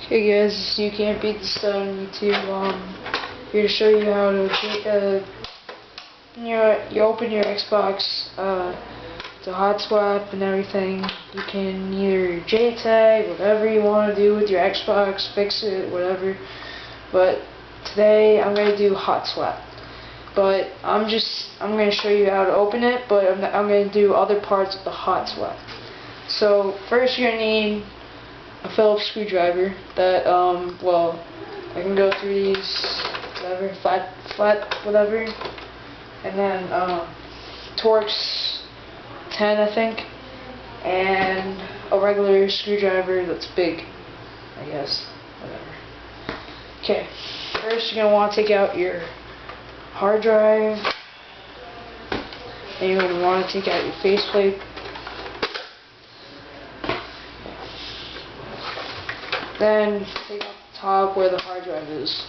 Hey guys, you can't beat the stud on YouTube. Here to show you how to you open your Xbox to hotswap and everything. You can either JTAG, whatever you want to do with your Xbox, fix it, whatever. But today I'm going to do hotswap. But I'm going to show you how to open it, but I'm going to do other parts of the hotswap. So first you're going to need a Phillips screwdriver that, well, I can go through these, whatever, flat, whatever, and then, Torx 10, I think, and a regular screwdriver that's big, I guess, whatever. Okay, first you're going to want to take out your hard drive, and you're going to want to take out your faceplate. Then take off the top where the hard drive is.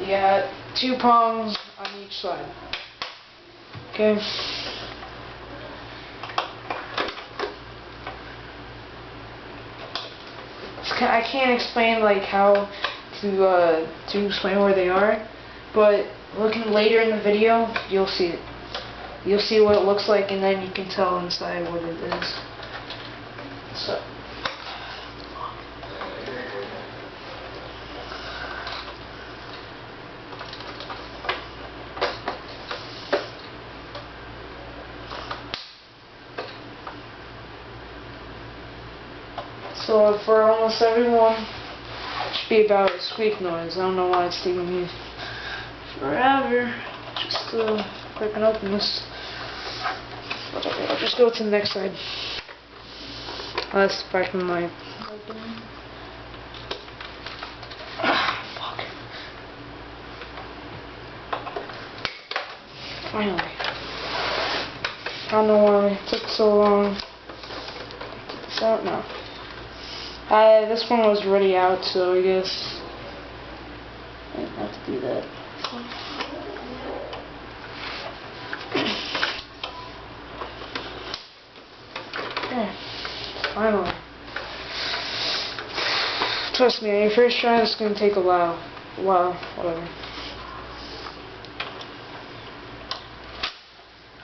You got 2 prongs on each side. Okay. I can't explain like how to explain where they are, but looking later in the video, you'll see it. You'll see what it looks like, and then you can tell inside what it is. So for almost everyone, it should be about a squeak noise. I don't know why it's taking me forever just to freaking open this. Whatever, I'll just go to the next side. That's the back of my opening. Fuck. Finally. I don't know why it took so long. Take this out now. This one was already out, so I guess I didn't have to do that. Okay, finally. Trust me, on your first try, it's gonna take a while. Whatever.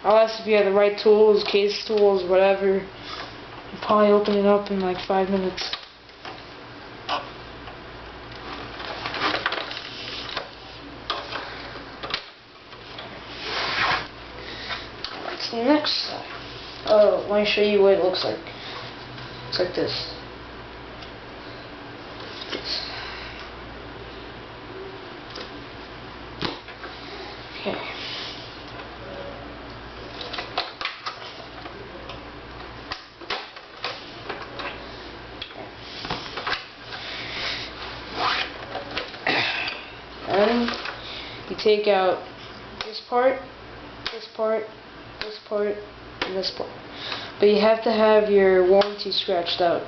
Unless if you have the right tools, case tools, whatever, you'll probably open it up in like 5 minutes. The next side. Oh, let me show you what it looks like. It's like this. Okay. And you take out this part, this part, this part, and this part. But you have to have your warranty scratched out.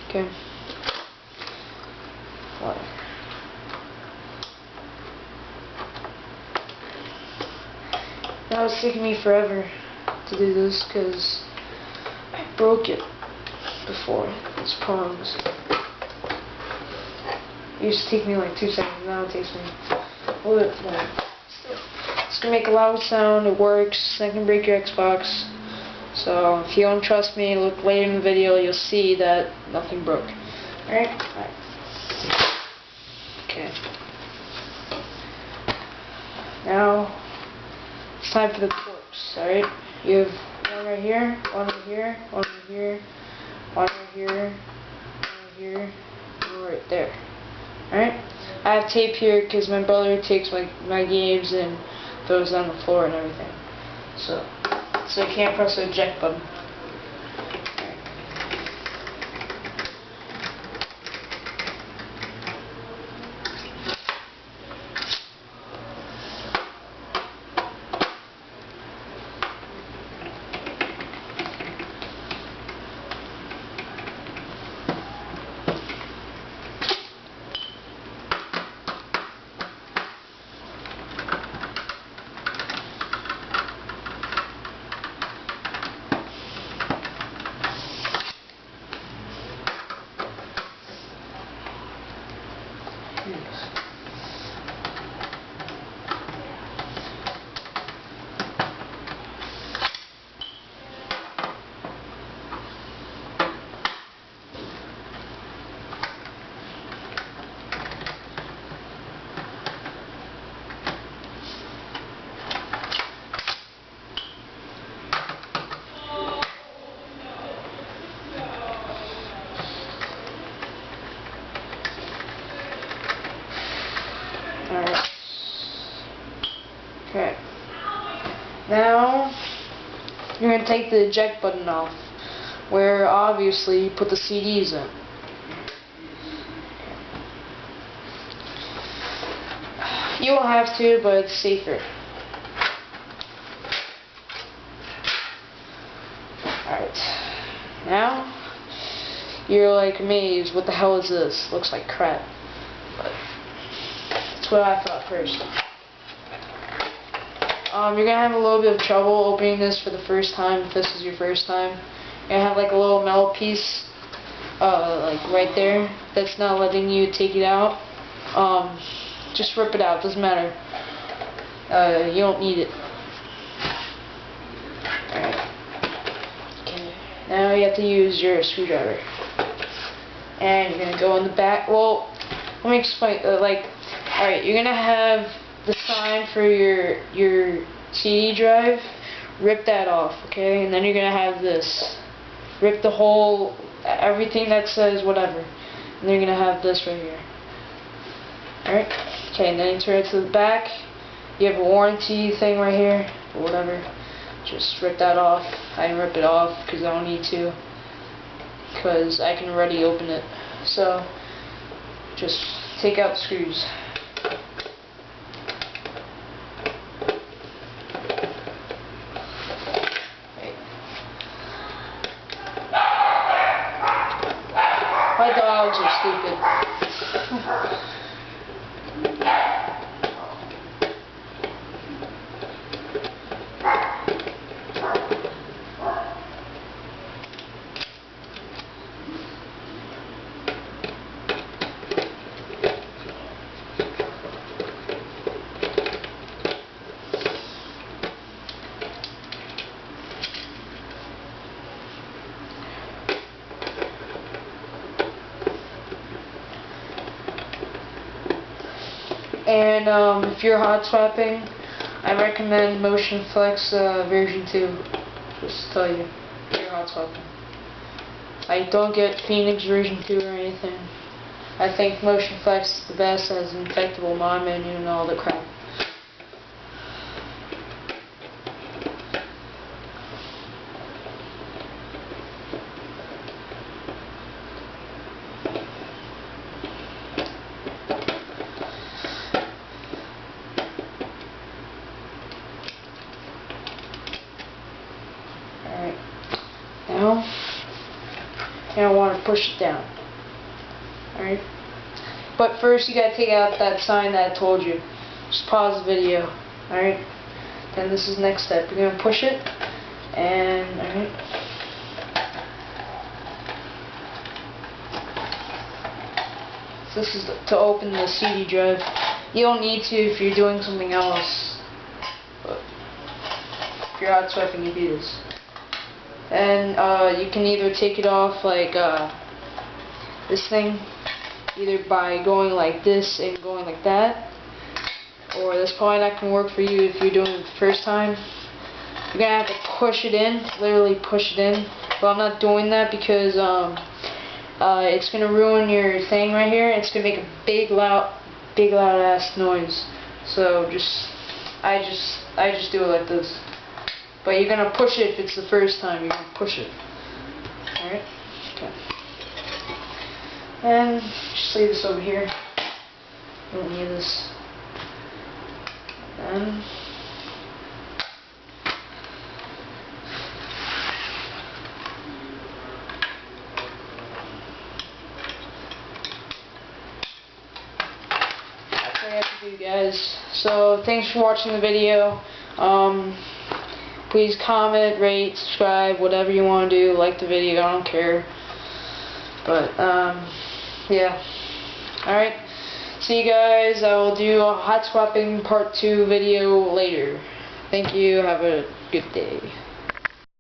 Okay. Whatever. Now it's taking me forever to do this because I broke it before. It's prongs. It used to take me like 2 seconds. Now it takes me a little bit more. It's gonna make a loud sound, it works, that can break your Xbox. So if you don't trust me, look later in the video, you'll see that nothing broke. Alright? Alright. Okay. Now it's time for the Torx, alright? You have one right here, one right here, one right here, one right here, one right here, and one right there. Alright? I have tape here because my brother takes my games and throws on the floor and everything. So I can't press the eject button. Now you're going to take the eject button off, where obviously you put the CDs in. You won't have to, but it's safer. Alright. Now, you're like amazed, what the hell is this? Looks like crap. But that's what I thought first. You're gonna have a little bit of trouble opening this for the first time if this is your first time. You're gonna have like a little metal piece, like right there, that's not letting you take it out. Just rip it out, doesn't matter. You don't need it. Alright. Okay. Now you have to use your screwdriver. And you're gonna go in the back. Well, let me explain. Alright, you're gonna have the sign for your CD drive. Rip that off, okay? And then you're gonna have this. Rip the whole, everything that says whatever. And then you're gonna have this right here. Alright? Okay, and then you turn it to the back. You have a warranty thing right here, or whatever. Just rip that off. I didn't rip it off because I don't need to, because I can already open it. So, just take out the screws. My dogs are stupid. And if you're hot swapping, I recommend Motion Flex version 2. Just to tell you, if you're hot swapping. I don't get Phoenix version 2 or anything. I think Motion Flex is the best, as infectable mod menu and all the crap. Alright, now I want to push it down. Alright, but first you gotta take out that sign that I told you. Just pause the video. Alright, then this is the next step. You're gonna push it, and alright. So this is to open the CD drive. You don't need to if you're doing something else, but if you're hot swapping, you do this. And you can either take it off like this thing, either by going like this and going like that, or that's probably not going to work for you if you're doing it the first time. You're going to have to push it in, literally push it in, but I'm not doing that because it's going to ruin your thing right here. It's going to make a big loud ass noise. So I just do it like this. But you're gonna push it if it's the first time. You're gonna push it. Alright? Okay. And just leave this over here. You don't need this. And that's what I have to do, guys. So thanks for watching the video. Please comment, rate, subscribe, whatever you want to do. Like the video, I don't care. But, yeah. Alright. See you guys. I will do a hot swapping part 2 video later. Thank you. Have a good day.